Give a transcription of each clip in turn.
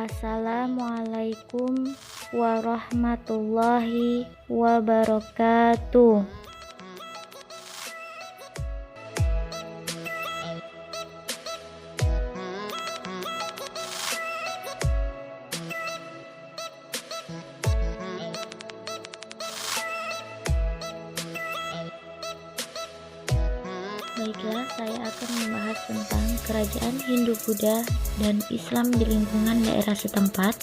Assalamualaikum warahmatullahi wabarakatuh. Baiklah, saya akan membahas tentang kerajaan Hindu-Buddha dan Islam di lingkungan daerah setempat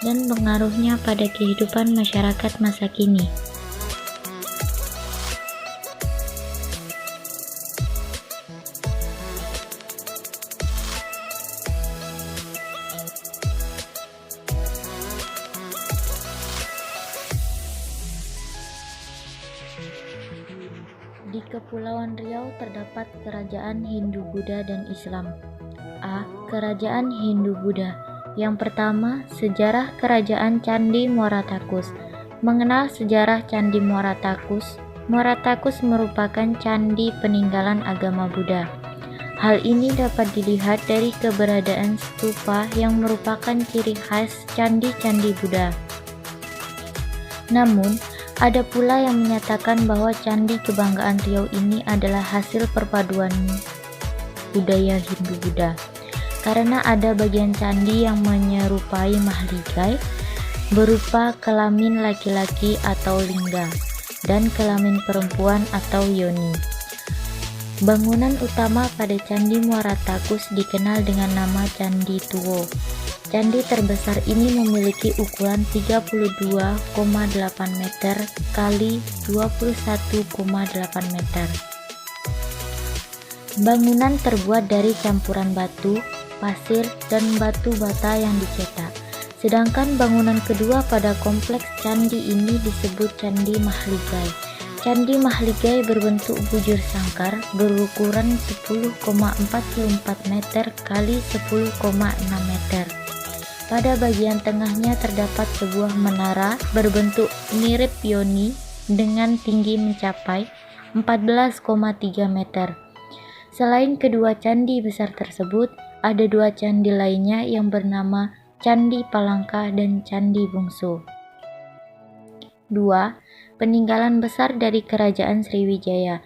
dan pengaruhnya pada kehidupan masyarakat masa kini. Di Kepulauan Riau terdapat kerajaan Hindu-Buddha dan Islam. A. Kerajaan Hindu-Buddha. Yang pertama, sejarah kerajaan Candi Muara Takus. Mengenal sejarah Candi Muara Takus, Muara Takus merupakan candi peninggalan agama Buddha. Hal ini dapat dilihat dari keberadaan stupa yang merupakan ciri khas candi-candi Buddha. Namun, ada pula yang menyatakan bahwa Candi Kebanggaan Riau ini adalah hasil perpaduan budaya Hindu-Buddha, karena ada bagian candi yang menyerupai mahligai berupa kelamin laki-laki atau lingga dan kelamin perempuan atau yoni. Bangunan utama pada Candi Muara Takus dikenal dengan nama Candi Tuwo. Candi terbesar ini memiliki ukuran 32,8 meter kali 21,8 meter. Bangunan terbuat dari campuran batu, pasir, dan batu bata yang dicetak. Sedangkan bangunan kedua pada kompleks candi ini disebut Candi Mahligai. Candi Mahligai berbentuk bujur sangkar berukuran 10,44 meter kali 10,6 meter. Pada bagian tengahnya terdapat sebuah menara berbentuk mirip yoni dengan tinggi mencapai 14,3 meter. Selain kedua candi besar tersebut, ada dua candi lainnya yang bernama Candi Palangka dan Candi Bungsu. 2. Peninggalan besar dari Kerajaan Sriwijaya.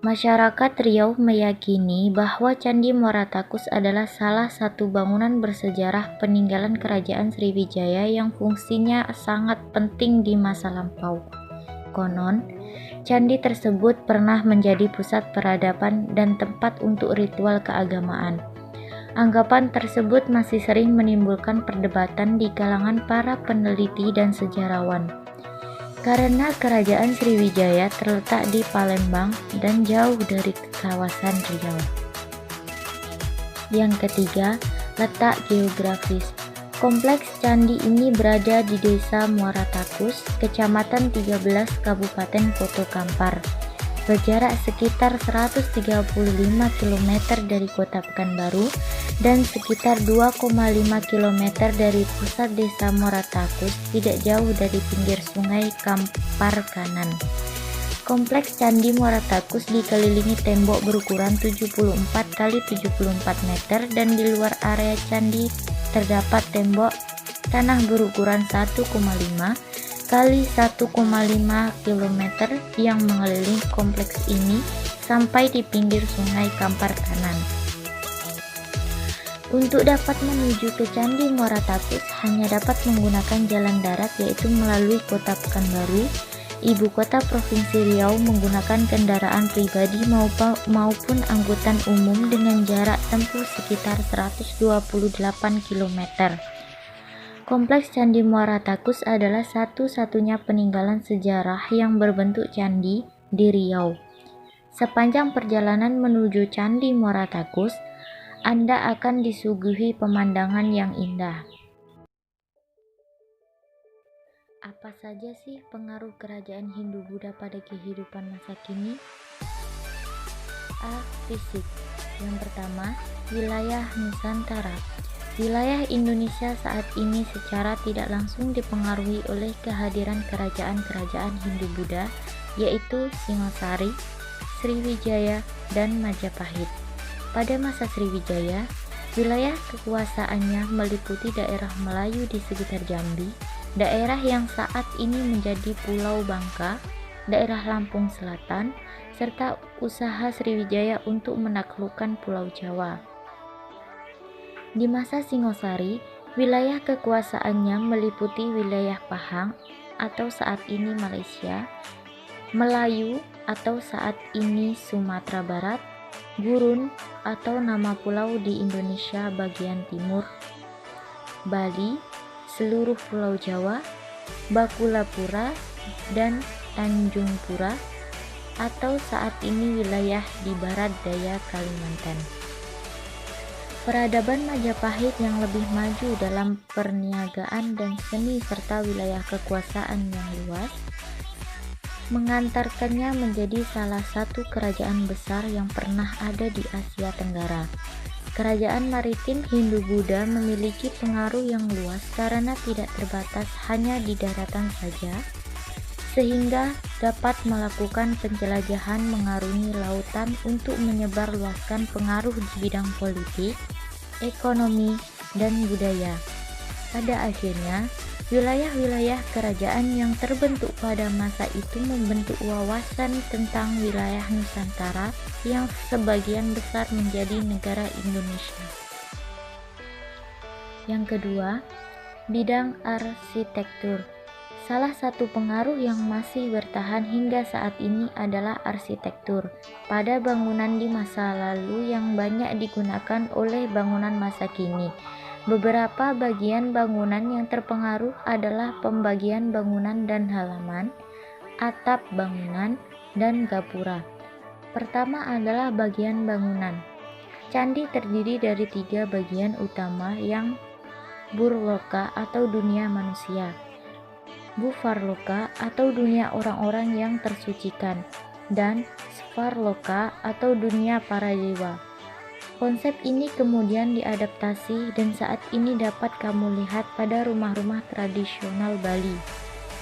Masyarakat Riau meyakini bahwa Candi Muara Takus adalah salah satu bangunan bersejarah peninggalan Kerajaan Sriwijaya yang fungsinya sangat penting di masa lampau. Konon, candi tersebut pernah menjadi pusat peradaban dan tempat untuk ritual keagamaan. Anggapan tersebut masih sering menimbulkan perdebatan di kalangan para peneliti dan sejarawan. Karena Kerajaan Sriwijaya terletak di Palembang dan jauh dari kawasan Riau. Yang ketiga, letak geografis. Kompleks candi ini berada di Desa Muara Takus, Kecamatan 13, Kabupaten Koto Kampar. Berjarak sekitar 135 km dari Kota Pekanbaru dan sekitar 2,5 km dari pusat Desa Muara Takus, tidak jauh dari pinggir Sungai Kampar kanan. Kompleks Candi Muara Takus dikelilingi tembok berukuran 74 x 74 meter dan di luar area candi terdapat tembok tanah berukuran 1,5 kali 1,5 km yang mengelilingi kompleks ini sampai di pinggir Sungai Kampar kanan. Untuk dapat menuju ke Candi Muara Takus hanya dapat menggunakan jalan darat, yaitu melalui Kota Pekanbaru, ibu kota Provinsi Riau, menggunakan kendaraan pribadi maupun angkutan umum dengan jarak tempuh sekitar 128 km. Kompleks Candi Muara Takus adalah satu-satunya peninggalan sejarah yang berbentuk candi di Riau. Sepanjang perjalanan menuju Candi Muara Takus, Anda akan disuguhi pemandangan yang indah. Apa saja sih pengaruh kerajaan Hindu-Buddha pada kehidupan masa kini? A. Fisik. Yang pertama, wilayah Nusantara. Wilayah Indonesia saat ini secara tidak langsung dipengaruhi oleh kehadiran kerajaan-kerajaan Hindu-Buddha, yaitu Singosari, Sriwijaya, dan Majapahit. Pada masa Sriwijaya, Wilayah kekuasaannya meliputi daerah Melayu di sekitar Jambi, daerah yang saat ini menjadi Pulau Bangka, daerah Lampung Selatan, serta usaha Sriwijaya untuk menaklukkan Pulau Jawa. Di masa Singosari, wilayah kekuasaannya meliputi wilayah Pahang atau saat ini Malaysia, Melayu atau saat ini Sumatera Barat, Gurun atau nama pulau di Indonesia bagian timur, Bali, seluruh Pulau Jawa, Bakulapura, dan Tanjung Pura atau saat ini wilayah di barat daya Kalimantan. Peradaban Majapahit yang lebih maju dalam perniagaan dan seni serta wilayah kekuasaan yang luas mengantarkannya menjadi salah satu kerajaan besar yang pernah ada di Asia Tenggara. Kerajaan maritim Hindu-Buddha memiliki pengaruh yang luas karena tidak terbatas hanya di daratan saja, sehingga dapat melakukan penjelajahan mengarungi lautan untuk menyebarluaskan pengaruh di bidang politik, ekonomi, dan budaya. Pada akhirnya, wilayah-wilayah kerajaan yang terbentuk pada masa itu membentuk wawasan tentang wilayah Nusantara yang sebagian besar menjadi negara Indonesia. Yang kedua, bidang arsitektur. Salah satu pengaruh yang masih bertahan hingga saat ini adalah arsitektur pada bangunan di masa lalu yang banyak digunakan oleh bangunan masa kini. Beberapa bagian bangunan yang terpengaruh adalah pembagian bangunan dan halaman, atap bangunan, dan gapura. Pertama adalah bagian bangunan. Candi terdiri dari 3 bagian utama yang Burloka atau dunia manusia, Bufarloka atau dunia orang-orang yang tersucikan, dan Svarloka atau dunia para dewa. Konsep ini kemudian diadaptasi dan saat ini dapat kamu lihat pada rumah-rumah tradisional Bali.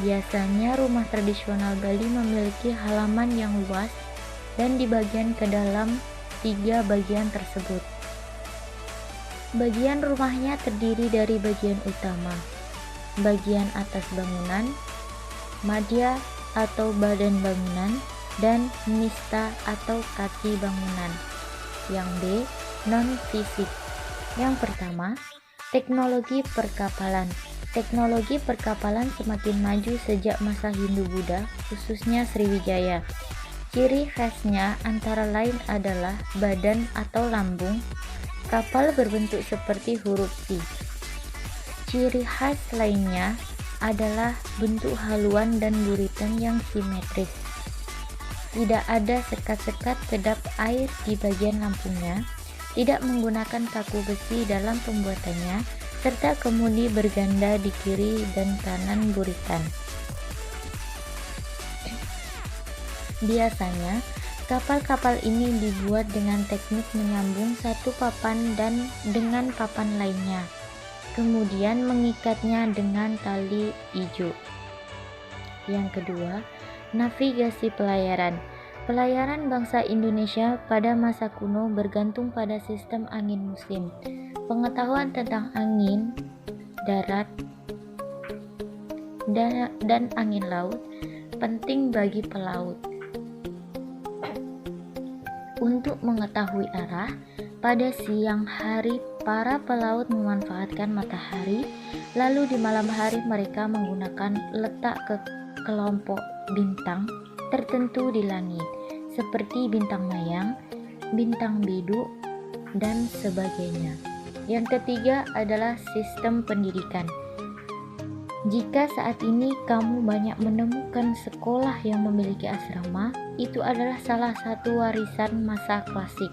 Biasanya rumah tradisional Bali memiliki halaman yang luas dan dibagian ke dalam 3 bagian tersebut. Bagian rumahnya terdiri dari bagian utama, bagian atas bangunan, madya atau badan bangunan, dan nista atau kaki bangunan. Yang B, non-fisik. Yang pertama, teknologi perkapalan. Teknologi perkapalan semakin maju sejak masa Hindu-Buddha, khususnya Sriwijaya. Ciri khasnya antara lain adalah badan atau lambung kapal berbentuk seperti huruf V. Ciri khas lainnya adalah bentuk haluan dan buritan yang simetris. Tidak ada sekat-sekat kedap air di bagian lambungnya, tidak menggunakan kaku besi dalam pembuatannya, serta kemudi berganda di kiri dan kanan buritan. Biasanya, kapal-kapal ini dibuat dengan teknik menyambung satu papan dan dengan papan lainnya, kemudian mengikatnya dengan tali ijo. Yang kedua, navigasi pelayaran. Pelayaran bangsa Indonesia pada masa kuno bergantung pada sistem angin musim. Pengetahuan tentang angin darat dan angin laut penting bagi pelaut. Untuk mengetahui arah, pada siang hari para pelaut memanfaatkan matahari, lalu di malam hari mereka menggunakan letak ke kelompok bintang tertentu di langit, seperti bintang mayang, bintang biduk, dan sebagainya. Yang ketiga adalah sistem pendidikan. Jika saat ini kamu banyak menemukan sekolah yang memiliki asrama, itu adalah salah satu warisan masa klasik.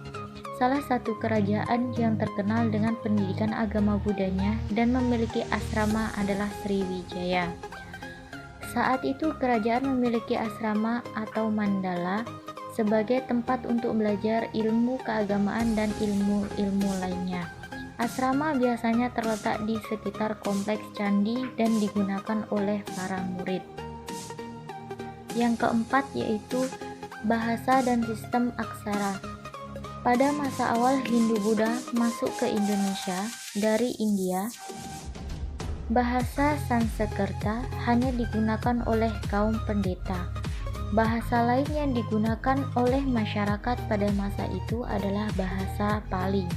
Salah satu kerajaan yang terkenal dengan pendidikan agama Buddhanya dan memiliki asrama adalah Sriwijaya. Saat itu kerajaan memiliki asrama atau mandala sebagai tempat untuk belajar ilmu keagamaan dan ilmu-ilmu lainnya. Asrama biasanya terletak di sekitar kompleks candi dan digunakan oleh para murid. Yang keempat yaitu bahasa dan sistem aksara. Pada masa awal Hindu-Buddha masuk ke Indonesia dari India, bahasa Sanskerta hanya digunakan oleh kaum pendeta. Bahasa lain yang digunakan oleh masyarakat pada masa itu adalah bahasa Pali.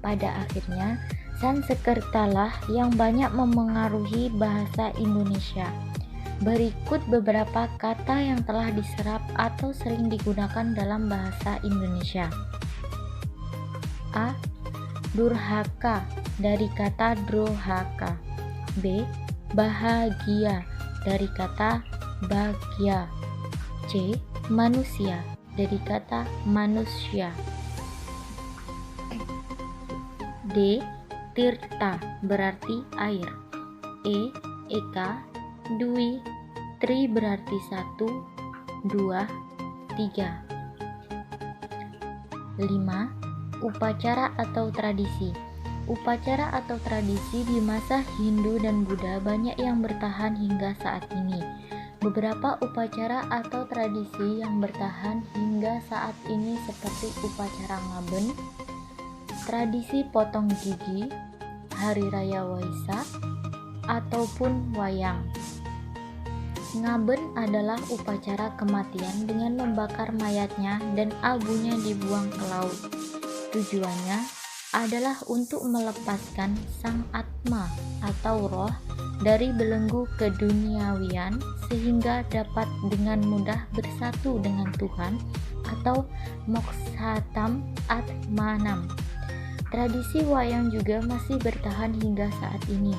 Pada akhirnya, Sanskertalah yang banyak memengaruhi bahasa Indonesia. Berikut beberapa kata yang telah diserap atau sering digunakan dalam bahasa Indonesia. A. Durhaka dari kata drohaka. B. Bahagia dari kata bagya. C. Manusia dari kata manusia. D. Tirta berarti air. E. Eka. Dwi. Tri berarti 1, 2, 3. 5. Upacara atau tradisi. Upacara atau tradisi di masa Hindu dan Buddha banyak yang bertahan hingga saat ini. Beberapa upacara atau tradisi yang bertahan hingga saat ini seperti upacara ngaben, tradisi potong gigi, hari raya Waisak, ataupun wayang. Ngaben adalah upacara kematian dengan membakar mayatnya dan abunya dibuang ke laut. Tujuannya adalah untuk melepaskan sang atma atau roh dari belenggu keduniawian sehingga dapat dengan mudah bersatu dengan Tuhan atau mokshatam atmanam. Tradisi wayang juga masih bertahan hingga saat ini.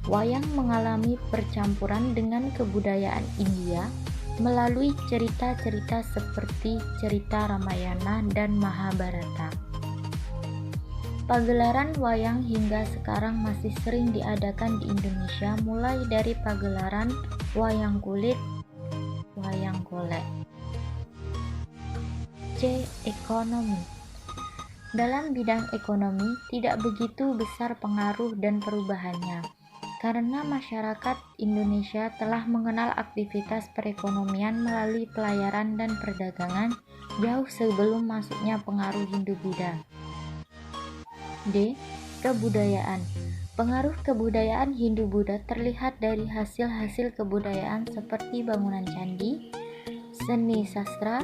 Wayang mengalami percampuran dengan kebudayaan India melalui cerita-cerita seperti cerita Ramayana dan Mahabharata. Pagelaran wayang hingga sekarang masih sering diadakan di Indonesia, mulai dari pagelaran wayang kulit, wayang golek. C. Ekonomi. Dalam bidang ekonomi tidak begitu besar pengaruh dan perubahannya, karena masyarakat Indonesia telah mengenal aktivitas perekonomian melalui pelayaran dan perdagangan jauh sebelum masuknya pengaruh Hindu-Buddha. D. Kebudayaan. Pengaruh kebudayaan Hindu-Buddha terlihat dari hasil-hasil kebudayaan seperti bangunan candi, seni sastra,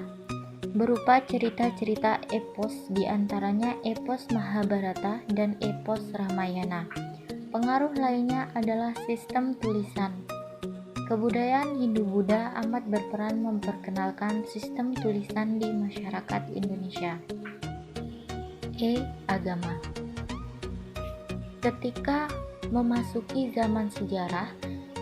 berupa cerita-cerita epos, diantaranya epos Mahabharata dan epos Ramayana. Pengaruh lainnya adalah sistem tulisan. Kebudayaan Hindu-Buddha amat berperan memperkenalkan sistem tulisan di masyarakat Indonesia. E. Agama. Ketika memasuki zaman sejarah,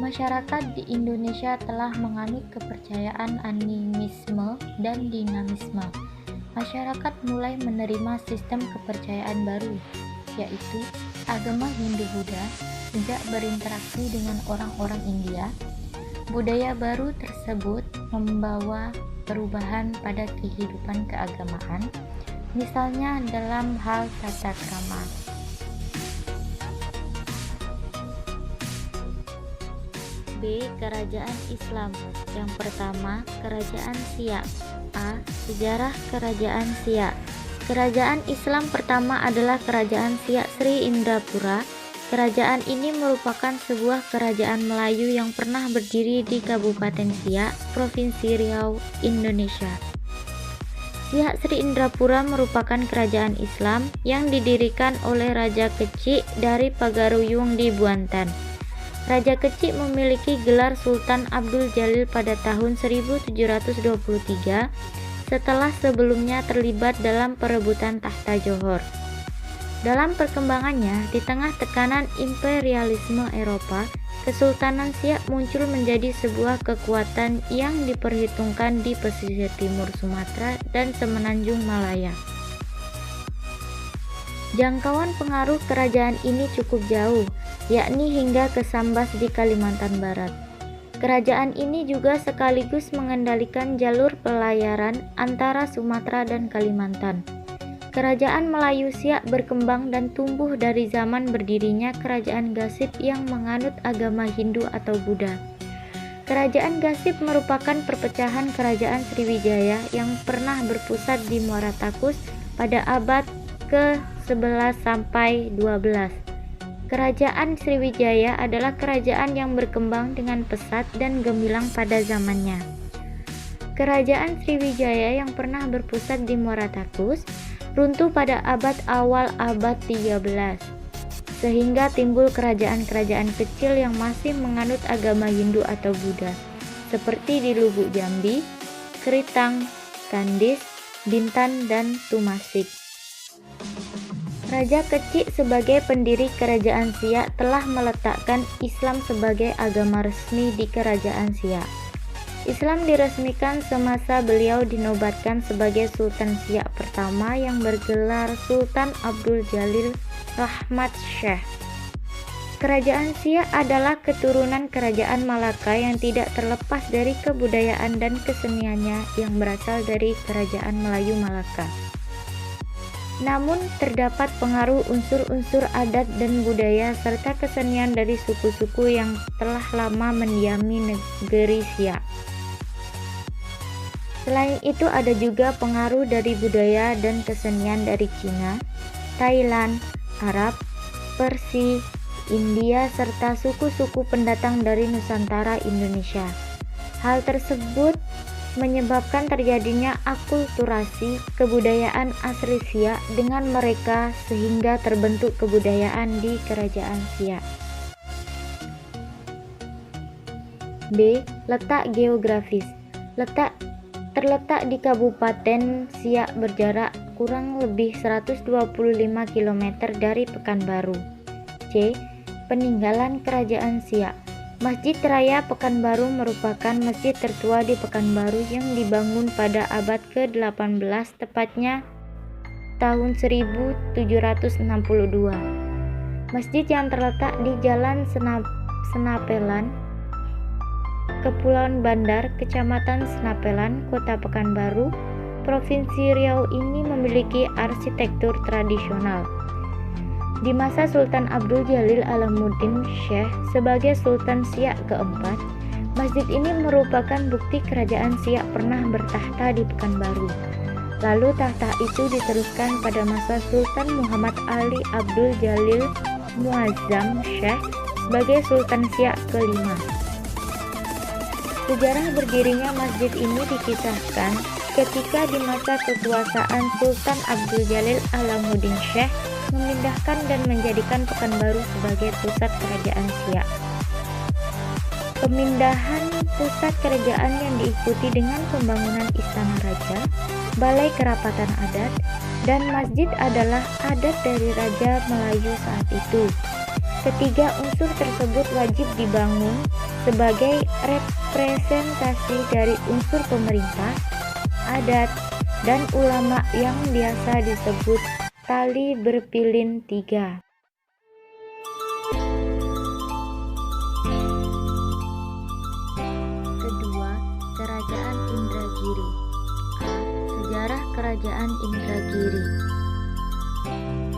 masyarakat di Indonesia telah menganut kepercayaan animisme dan dinamisme. Masyarakat mulai menerima sistem kepercayaan baru, yaitu agama Hindu-Buddha. Sejak berinteraksi dengan orang-orang India, budaya baru tersebut membawa perubahan pada kehidupan keagamaan, misalnya dalam hal tata krama. B. Kerajaan Islam. Yang pertama, Kerajaan Siak. A. Sejarah Kerajaan Siak. Kerajaan Islam pertama adalah Kerajaan Siak Sri Indrapura. Kerajaan ini merupakan sebuah kerajaan Melayu yang pernah berdiri di Kabupaten Siak, Provinsi Riau, Indonesia. Siak Sri Indrapura merupakan kerajaan Islam yang didirikan oleh Raja Kecik dari Pagaruyung di Buantan. Raja Kecik memiliki gelar Sultan Abdul Jalil pada tahun 1723 setelah sebelumnya terlibat dalam perebutan tahta Johor. Dalam perkembangannya, di tengah tekanan imperialisme Eropa, Kesultanan Siak muncul menjadi sebuah kekuatan yang diperhitungkan di pesisir timur Sumatera dan semenanjung Malaya. Jangkauan pengaruh kerajaan ini cukup jauh, yakni hingga ke Sambas di Kalimantan Barat. Kerajaan ini juga sekaligus mengendalikan jalur pelayaran antara Sumatera dan Kalimantan. Kerajaan Melayu Siak berkembang dan tumbuh dari zaman berdirinya Kerajaan Gasib yang menganut agama Hindu atau Buddha. Kerajaan Gasib merupakan perpecahan Kerajaan Sriwijaya yang pernah berpusat di Muara Takus pada abad ke-11 sampai 12. Kerajaan Sriwijaya adalah kerajaan yang berkembang dengan pesat dan gemilang pada zamannya. Kerajaan Sriwijaya yang pernah berpusat di Muara Takus runtuh pada awal abad 13, sehingga timbul kerajaan-kerajaan kecil yang masih menganut agama Hindu atau Buddha, seperti di Lubuk Jambi, Keritang, Kandis, Bintan, dan Tumasik. Raja Kecik sebagai pendiri Kerajaan Siak telah meletakkan Islam sebagai agama resmi di Kerajaan Siak. Islam diresmikan semasa beliau dinobatkan sebagai Sultan Siak pertama yang bergelar Sultan Abdul Jalil Rahmat Syekh. Kerajaan Siak adalah keturunan Kerajaan Malaka yang tidak terlepas dari kebudayaan dan keseniannya yang berasal dari Kerajaan Melayu Malaka. Namun terdapat pengaruh unsur-unsur adat dan budaya serta kesenian dari suku-suku yang telah lama mendiami negeri Siak. Selain itu ada juga pengaruh dari budaya dan kesenian dari Cina, Thailand, Arab, Persia, India, serta suku-suku pendatang dari Nusantara Indonesia. Hal tersebut menyebabkan terjadinya akulturasi kebudayaan asli Siak dengan mereka sehingga terbentuk kebudayaan di Kerajaan Siak. B. Letak geografis. Terletak di Kabupaten Siak berjarak kurang lebih 125 km dari Pekanbaru. C. Peninggalan Kerajaan Siak. Masjid Raya Pekanbaru merupakan masjid tertua di Pekanbaru yang dibangun pada abad ke-18, tepatnya tahun 1762. Masjid yang terletak di Jalan Senapelan, Kepulauan Bandar, Kecamatan Senapelan, Kota Pekanbaru, Provinsi Riau ini memiliki arsitektur tradisional. Di masa Sultan Abdul Jalil Alamuddin Syekh sebagai Sultan Siak keempat, masjid ini merupakan bukti kerajaan Siak pernah bertahta di Pekanbaru. Lalu tahta itu diteruskan pada masa Sultan Muhammad Ali Abdul Jalil Muazzam Syekh sebagai Sultan Siak kelima. Sejarah berdirinya masjid ini dikisahkan ketika di masa kekuasaan Sultan Abdul Jalil Alamuddin Syekh memindahkan dan menjadikan Pekanbaru sebagai pusat kerajaan Siak. Pemindahan pusat kerajaan yang diikuti dengan pembangunan istana raja, balai kerapatan adat, dan masjid adalah adat dari Raja Melayu saat itu. Ketiga unsur tersebut wajib dibangun sebagai representasi dari unsur pemerintah, adat, dan ulama yang biasa disebut tali berpilin tiga. Kedua, Kerajaan Indragiri. A. Sejarah Kerajaan Indragiri.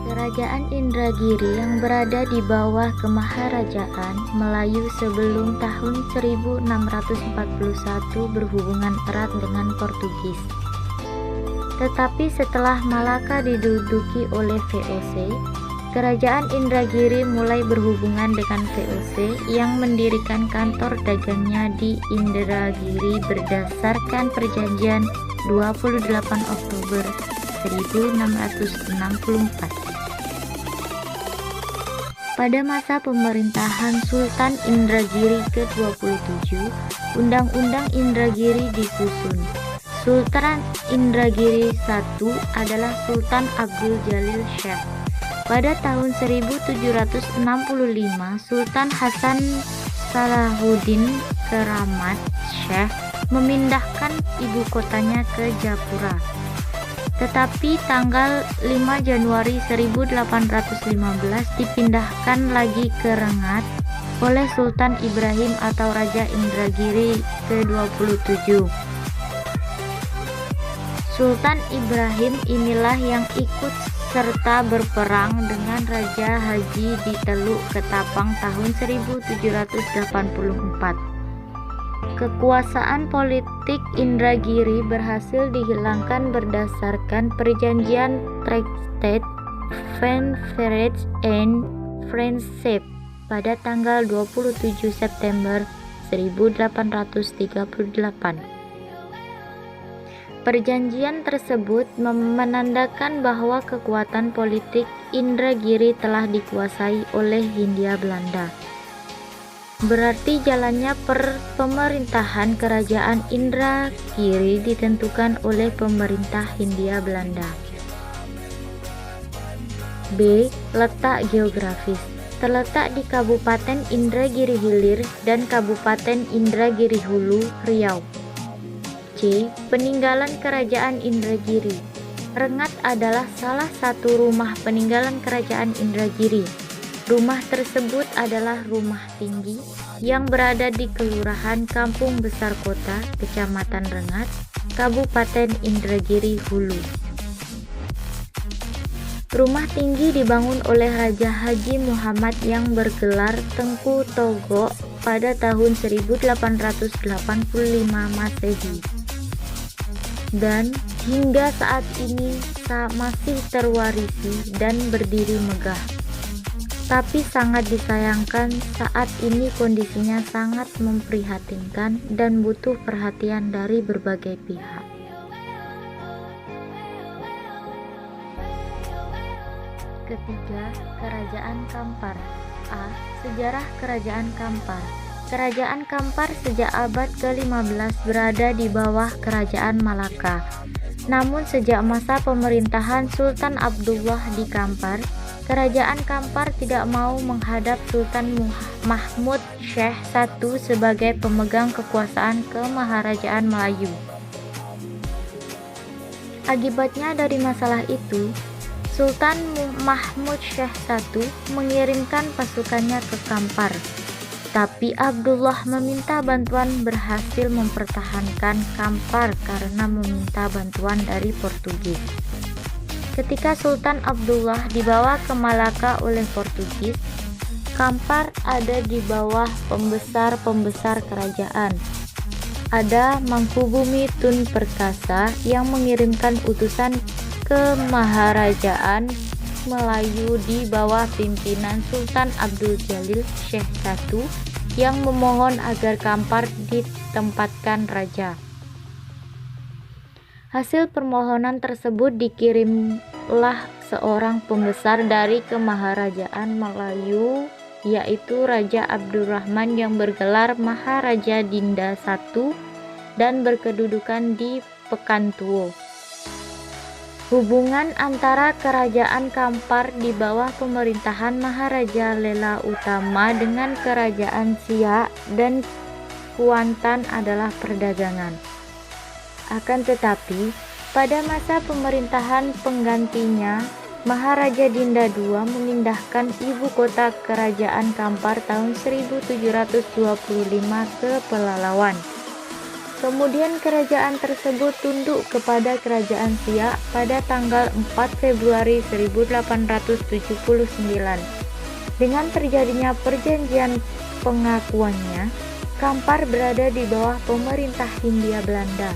Kerajaan Indragiri yang berada di bawah Kemaharajaan Melayu sebelum tahun 1641 berhubungan erat dengan Portugis. Tetapi setelah Malaka diduduki oleh VOC, Kerajaan Indragiri mulai berhubungan dengan VOC yang mendirikan kantor dagangnya di Indragiri berdasarkan perjanjian 28 Oktober 1664. Pada masa pemerintahan Sultan Indragiri ke-27, Undang-Undang Indragiri disusun. Sultan Indragiri I adalah Sultan Abdul Jalil Syekh. Pada tahun 1765, Sultan Hasan Salahuddin Keramat Syekh memindahkan ibu kotanya ke Japura. Tetapi tanggal 5 Januari 1815 dipindahkan lagi ke Rengat oleh Sultan Ibrahim atau Raja Indragiri ke-27. Sultan Ibrahim inilah yang ikut serta berperang dengan Raja Haji di Teluk Ketapang tahun 1784. Kekuasaan politik Indragiri berhasil dihilangkan berdasarkan perjanjian Tractate Friendship and Friendship pada tanggal 27 September 1838. Perjanjian tersebut menandakan bahwa kekuatan politik Indragiri telah dikuasai oleh Hindia Belanda. Berarti jalannya pemerintahan kerajaan Indragiri ditentukan oleh pemerintah Hindia Belanda. B. Letak geografis. Terletak di Kabupaten Indragiri Hilir dan Kabupaten Indragiri Hulu, Riau. C. Peninggalan kerajaan Indragiri. Rengat adalah salah satu rumah peninggalan kerajaan Indragiri. Rumah tersebut adalah rumah tinggi yang berada di Kelurahan Kampung Besar Kota, Kecamatan Rengat, Kabupaten Indragiri Hulu. Rumah tinggi dibangun oleh Raja Haji Muhammad yang bergelar Tengku Togok pada tahun 1885 Masehi. Dan hingga saat ini masih terwarisi dan berdiri megah. Tapi sangat disayangkan saat ini kondisinya sangat memprihatinkan dan butuh perhatian dari berbagai pihak. Ketiga, Kerajaan Kampar. A. Sejarah Kerajaan Kampar. Kerajaan Kampar sejak abad ke-15 berada di bawah Kerajaan Malaka. Namun sejak masa pemerintahan Sultan Abdullah di Kampar, Kerajaan Kampar tidak mau menghadap Sultan Mahmud Syekh I sebagai pemegang kekuasaan Kemaharajaan Melayu. Akibatnya dari masalah itu, Sultan Mahmud Syekh I mengirimkan pasukannya ke Kampar. Tapi Abdullah meminta bantuan berhasil mempertahankan Kampar karena meminta bantuan dari Portugis. Ketika Sultan Abdullah dibawa ke Malaka oleh Portugis, Kampar ada di bawah pembesar-pembesar kerajaan. Ada Mangkubumi Tun Perkasa yang mengirimkan utusan ke Maharajaan Melayu di bawah pimpinan Sultan Abdul Jalil Syekh I yang memohon agar Kampar ditempatkan raja. Hasil permohonan tersebut dikirimlah seorang pembesar dari Kemaharajaan Melayu, yaitu Raja Abdurrahman yang bergelar Maharaja Dinda I dan berkedudukan di Pekantuo. Hubungan antara Kerajaan Kampar di bawah pemerintahan Maharaja Lela Utama dengan Kerajaan Siak dan Kuantan adalah perdagangan. Akan tetapi, pada masa pemerintahan penggantinya, Maharaja Dinda II memindahkan ibu kota Kerajaan Kampar tahun 1725 ke Pelalawan. Kemudian kerajaan tersebut tunduk kepada Kerajaan Siak pada tanggal 4 Februari 1879. Dengan terjadinya perjanjian pengakuannya, Kampar berada di bawah pemerintah Hindia Belanda.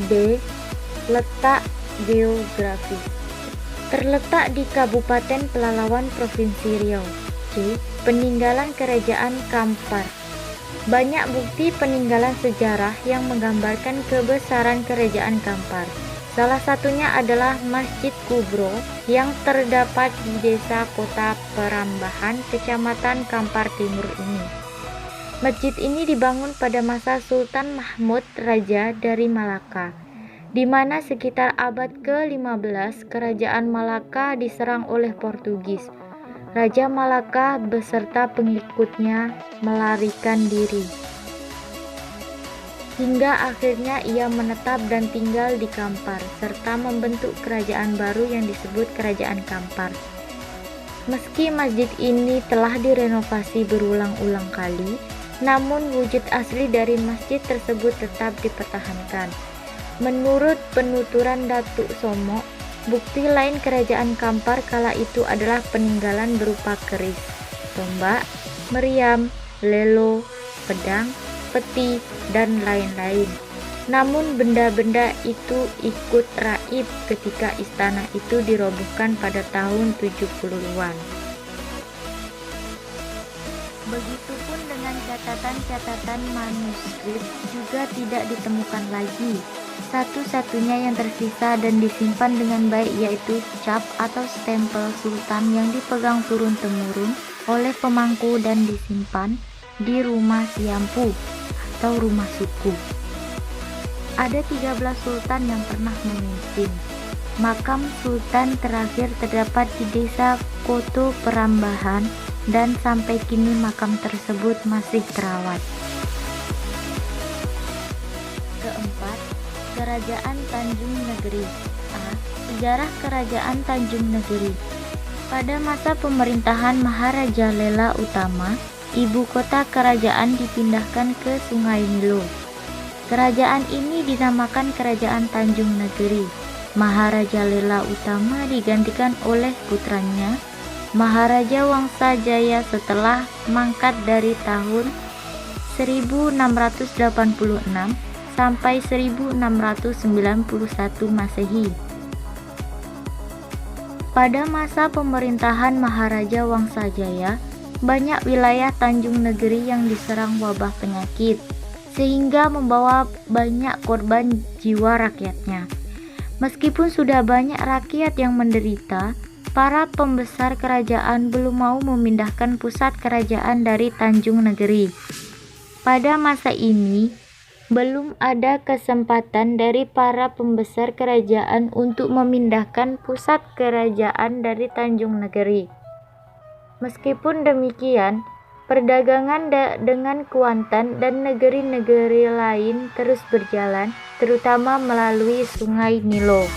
B. Letak geografis. Terletak di Kabupaten Pelalawan, Provinsi Riau. C. Peninggalan Kerajaan Kampar. Banyak bukti peninggalan sejarah yang menggambarkan kebesaran Kerajaan Kampar. Salah satunya adalah Masjid Kubro yang terdapat di desa Kota Perambahan, Kecamatan Kampar Timur ini. Masjid ini dibangun pada masa Sultan Mahmud Raja dari Malaka, di mana sekitar abad ke-15 Kerajaan Malaka diserang oleh Portugis. Raja Malaka beserta pengikutnya melarikan diri, hingga akhirnya ia menetap dan tinggal di Kampar, serta membentuk kerajaan baru yang disebut Kerajaan Kampar. Meski masjid ini telah direnovasi berulang-ulang kali, namun wujud asli dari masjid tersebut tetap dipertahankan. Menurut penuturan Datuk Somo, Bukti lain kerajaan Kampar kala itu adalah peninggalan berupa keris, tombak, meriam, lelo, pedang, peti, dan lain-lain. Namun benda-benda itu ikut raib ketika istana itu dirobohkan pada tahun 70-an. Begitupun dengan catatan-catatan manuskrip juga tidak ditemukan lagi. Satu-satunya yang tersisa dan disimpan dengan baik yaitu cap atau stempel sultan yang dipegang turun-temurun oleh pemangku dan disimpan di rumah Siampu atau rumah suku. Ada 13 sultan yang pernah memimpin. Makam sultan terakhir terdapat di desa Koto Perambahan dan sampai kini makam tersebut masih terawat. Keempat, Kerajaan Tanjung Negeri. Sejarah Kerajaan Tanjung Negeri. Pada masa pemerintahan Maharaja Lela Utama, ibu kota kerajaan dipindahkan ke Sungai Nilo. Kerajaan ini dinamakan Kerajaan Tanjung Negeri. Maharaja Lela Utama digantikan oleh putranya, Maharaja Wangsa Jaya setelah mangkat dari tahun 1686 sampai 1691 Masehi. Pada masa pemerintahan Maharaja Wangsa Jaya, banyak wilayah Tanjung Negeri yang diserang wabah penyakit, sehingga membawa banyak korban jiwa rakyatnya. Meskipun sudah banyak rakyat yang menderita, para pembesar kerajaan belum mau memindahkan pusat kerajaan dari Tanjung Negeri. Pada masa ini, belum ada kesempatan dari para pembesar kerajaan untuk memindahkan pusat kerajaan dari Tanjung Negeri. Meskipun demikian, perdagangan dengan Kuantan dan negeri-negeri lain terus berjalan, terutama melalui Sungai Nilo.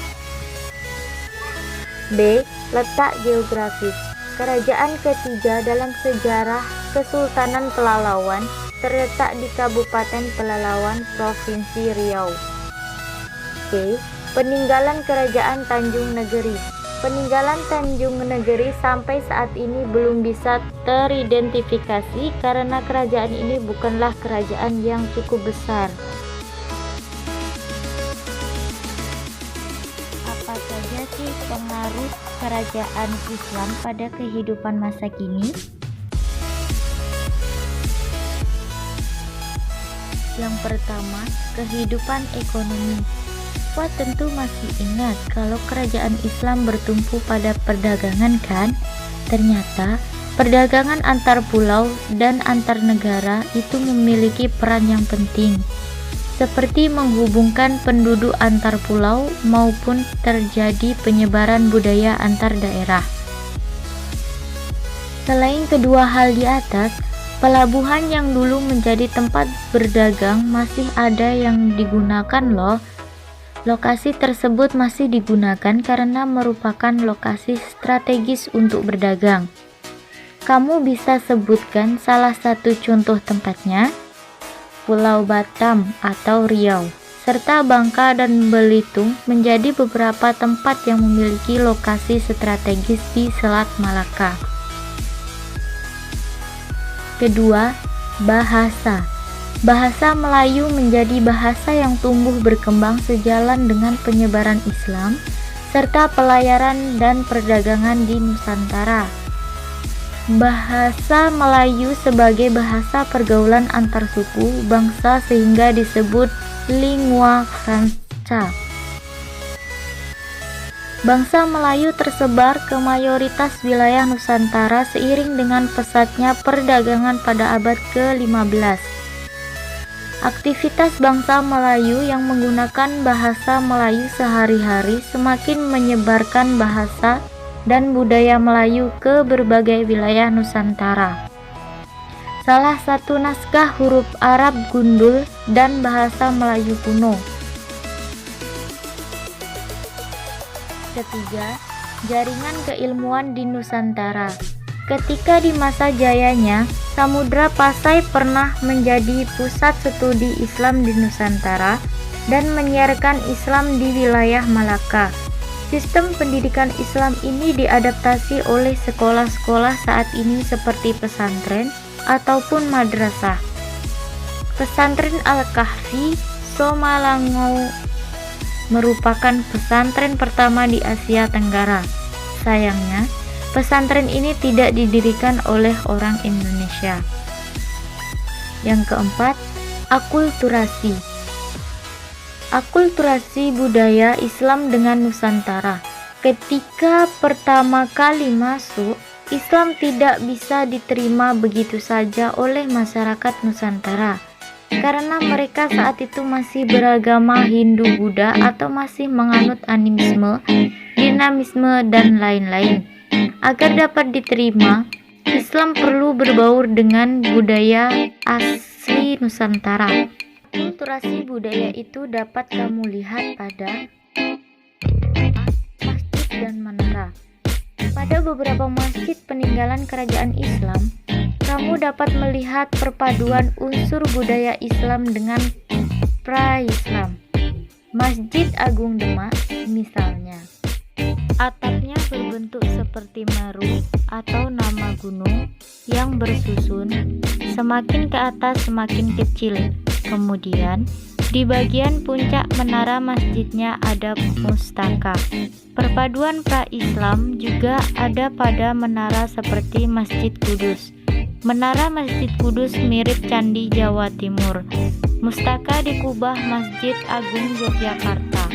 B. Letak geografis. Kerajaan ketiga dalam sejarah Kesultanan Pelalawan terletak di Kabupaten Pelalawan, Provinsi Riau. C. Peninggalan Kerajaan Tanjung Negeri. Peninggalan Tanjung Negeri sampai saat ini belum bisa teridentifikasi karena kerajaan ini bukanlah kerajaan yang cukup besar. Apa saja sih pengaruh kerajaan Islam pada kehidupan masa kini? Yang pertama, kehidupan ekonomi. Wah, tentu masih ingat kalau kerajaan Islam bertumpu pada perdagangan kan? Ternyata perdagangan antar pulau dan antar negara itu memiliki peran yang penting, seperti menghubungkan penduduk antar pulau maupun terjadi penyebaran budaya antar daerah. Selain kedua hal di atas, pelabuhan yang dulu menjadi tempat berdagang masih ada yang digunakan loh. Lokasi tersebut masih digunakan karena merupakan lokasi strategis untuk berdagang. Kamu bisa sebutkan salah satu contoh tempatnya? Pulau Batam atau Riau, serta Bangka dan Belitung menjadi beberapa tempat yang memiliki lokasi strategis di Selat Malaka. Kedua, bahasa. Bahasa Melayu menjadi bahasa yang tumbuh berkembang sejalan dengan penyebaran Islam serta pelayaran dan perdagangan di Nusantara. Bahasa Melayu sebagai bahasa pergaulan antar suku bangsa sehingga disebut lingua franca. Bangsa Melayu tersebar ke mayoritas wilayah Nusantara seiring dengan pesatnya perdagangan pada abad ke-15. Aktivitas bangsa Melayu yang menggunakan bahasa Melayu sehari-hari semakin menyebarkan bahasa dan budaya Melayu ke berbagai wilayah Nusantara. Salah satu naskah huruf Arab gundul dan bahasa Melayu kuno. Ketiga, jaringan keilmuan di Nusantara. Ketika di masa jayanya, Samudra Pasai pernah menjadi pusat studi Islam di Nusantara dan menyiarkan Islam di wilayah Malaka. Sistem pendidikan Islam ini diadaptasi oleh sekolah-sekolah saat ini seperti pesantren ataupun madrasah. Pesantren Al-Kahfi Somalangau merupakan pesantren pertama di Asia Tenggara. Sayangnya, pesantren ini tidak didirikan oleh orang Indonesia. Yang keempat, akulturasi. Akulturasi budaya Islam dengan Nusantara. Ketika pertama kali masuk, Islam tidak bisa diterima begitu saja oleh masyarakat Nusantara karena mereka saat itu masih beragama Hindu-Buddha atau masih menganut animisme, dinamisme, dan lain-lain. Agar dapat diterima, Islam perlu berbaur dengan budaya asli Nusantara. Akulturasi budaya itu dapat kamu lihat pada masjid dan menara. Pada beberapa masjid peninggalan kerajaan Islam, kamu dapat melihat perpaduan unsur budaya Islam dengan pra-Islam. Masjid Agung Demak misalnya, atapnya berbentuk seperti Meru atau nama gunung yang bersusun, semakin ke atas semakin kecil. Kemudian, di bagian puncak menara masjidnya ada mustaka. Perpaduan pra-Islam juga ada pada menara seperti Masjid Kudus. Menara Masjid Kudus mirip Candi Jawa Timur. Mustaka di kubah Masjid Agung Yogyakarta.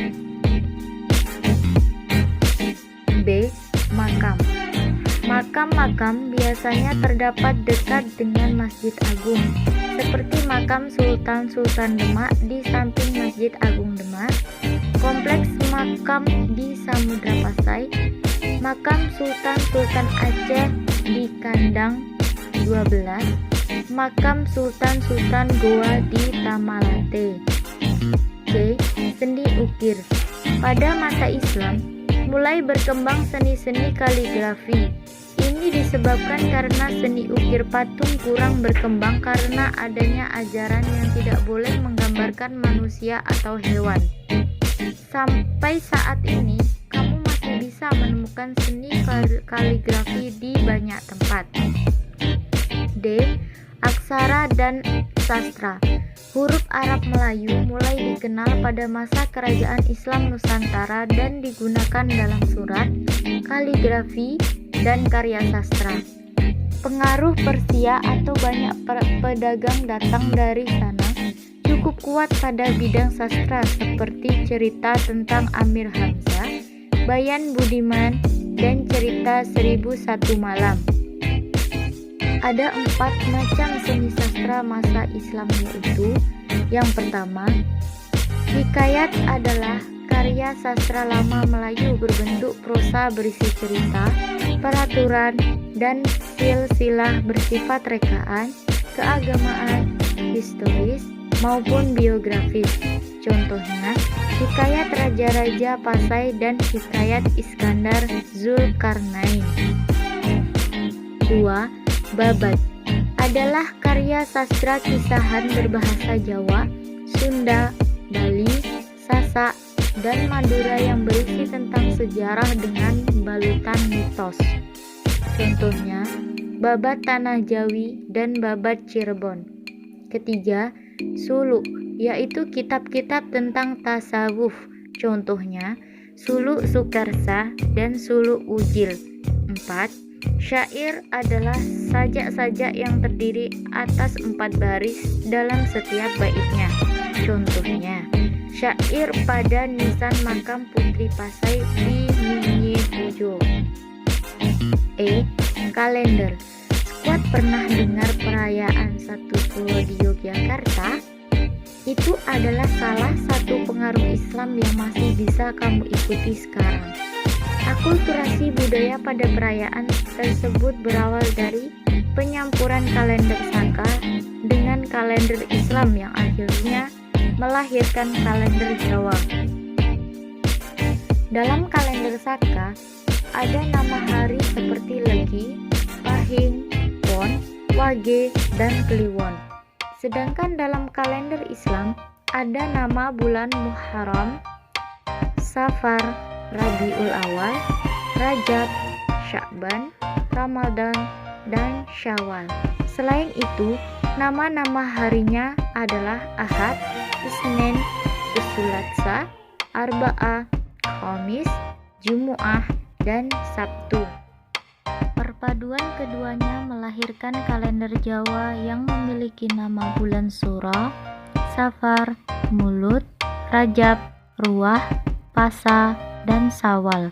B. Makam. Makam-makam biasanya terdapat dekat dengan Masjid Agung, seperti makam Sultan Demak di samping Masjid Agung Demak, kompleks makam di Samudra Pasai, makam Sultan Aceh di Kandang 12, makam Sultan Goa di Tamalate. C. Seni ukir. Pada masa Islam, mulai berkembang seni-seni kaligrafi. Ini disebabkan karena seni ukir patung kurang berkembang karena adanya ajaran yang tidak boleh menggambarkan manusia atau hewan. Sampai saat ini, kamu masih bisa menemukan seni kaligrafi di banyak tempat. D. Aksara dan sastra. Huruf Arab Melayu mulai dikenal pada masa kerajaan Islam Nusantara dan digunakan dalam surat, kaligrafi, dan karya sastra. Pengaruh Persia atau banyak pedagang datang dari sana cukup kuat pada bidang sastra seperti cerita tentang Amir Hamzah, Bayan Budiman, dan cerita 1001 Malam. Ada 4 macam seni sastra masa Islam, yaitu yang pertama, hikayat adalah karya sastra lama Melayu berbentuk prosa berisi cerita, peraturan, dan silsilah bersifat rekaan, keagamaan, historis, maupun biografis. Contohnya, hikayat Raja-Raja Pasai dan hikayat Iskandar Zulkarnain. 2. Babat adalah karya sastra kisahan berbahasa Jawa, Sunda, Bali, Sasak, dan Madura yang berisi tentang sejarah dengan balutan mitos. Contohnya, Babat Tanah Jawi dan Babat Cirebon. Ketiga, suluk, yaitu kitab-kitab tentang tasawuf. Contohnya, Suluk Sukarsa dan Suluk Ujil. 4. Syair adalah sajak-sajak yang terdiri atas 4 baris dalam setiap baitnya. Contohnya, syair pada nisan makam Putri Pasai di Minyi Pujo. E. Kalender. Squad pernah dengar perayaan Satu Pulau di Yogyakarta? Itu adalah salah satu pengaruh Islam yang masih bisa kamu ikuti sekarang. Akulturasi budaya pada perayaan tersebut berawal dari penyampuran kalender Saka dengan kalender Islam yang akhirnya melahirkan kalender Jawa. Dalam kalender Saka ada nama hari seperti Legi, Pahing, Pon, Wage, dan Kliwon. Sedangkan dalam kalender Islam ada nama bulan Muharram, Safar, Rabiul Awal, Rajab, Sya'ban, Ramadan, dan Syawal. Selain itu, nama-nama harinya adalah Ahad, Isnin, Tsulatsa, Arba'ah, Khamis, Jumu'ah, dan Sabtu. Perpaduan keduanya melahirkan kalender Jawa yang memiliki nama bulan Suro, Safar, Mulud, Rajab, Ruwah, Pasa, dan Sawal.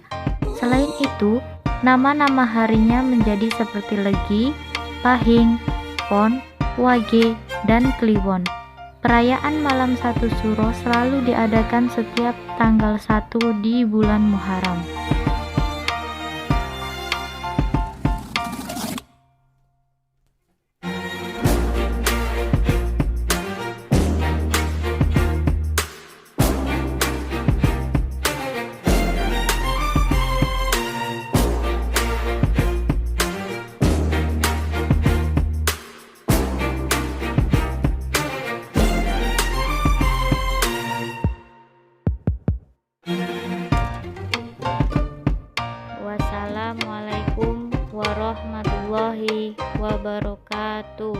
Selain itu, nama-nama harinya menjadi seperti Legi, Pahing, Pon, Wage, dan Kliwon. Perayaan malam 1 Suro selalu diadakan setiap tanggal 1 di bulan Muharram. Wassalamualaikum warahmatullahi wabarakatuh.